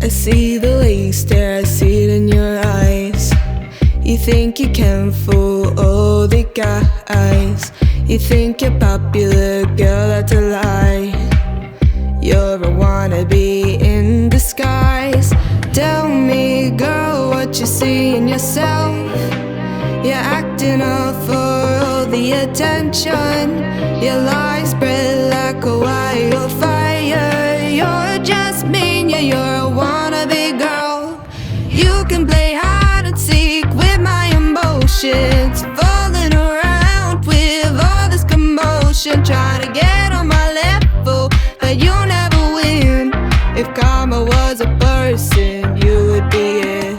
I see the way you stare, I see it in your eyes. You think you can fool all the guys. You think you're popular, girl, that's a lie. You're a wannabe in disguise. Tell me, girl, what you see in yourself. You're acting up for all the attention. Your lies spread like a wildfire. You're just mean, yeah, you're a wannabe girl. You can play hide and seek with my emotions, falling around with all this commotion, trying to get on my level, but you never win. If karma was a person, you would be it.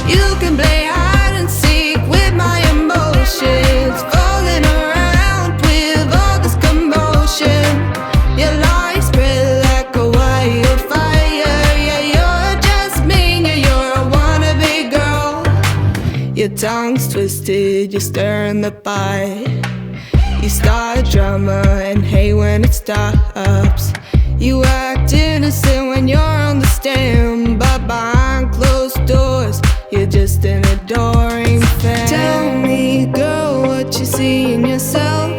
You can play hide and seek with my emotions, falling around with all this commotion. Your lies spread like a wildfire. Yeah, you're just mean, yeah, you're a wannabe girl. Your tongue's twisted, you're stirring the pot. You start drama and hate when it stops. You act innocent when you're on the stand, but behind closed doors, you're just an adoring fan. Tell me, girl, what you see in yourself.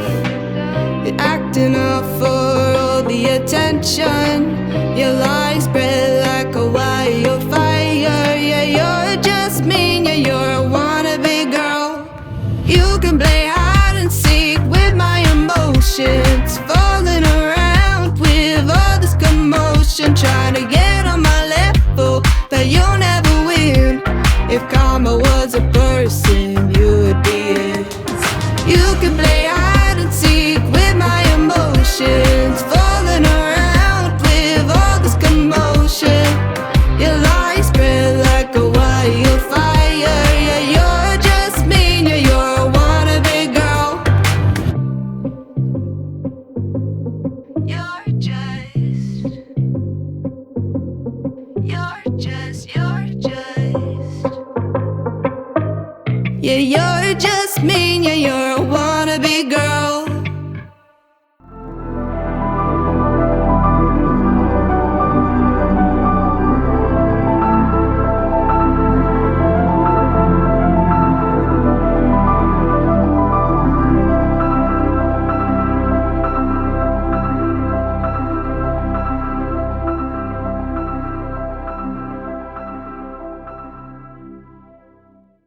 You're acting up for all the attention. Your lies spread like a wildfire. Yeah, you're just mean, yeah, you're a wannabe girl. You can play hide and seek with my emotions, falling around with all this commotion, trying to get on my level, but you'll never win. If karma was a person, you would be it. You can play hide and seek with my emotions, falling around with all this commotion. Your lies spread like a wildfire. Yeah, you're just mean, yeah, you're a wannabe girl. You're just yeah, you're just mean, yeah, you're a wannabe girl.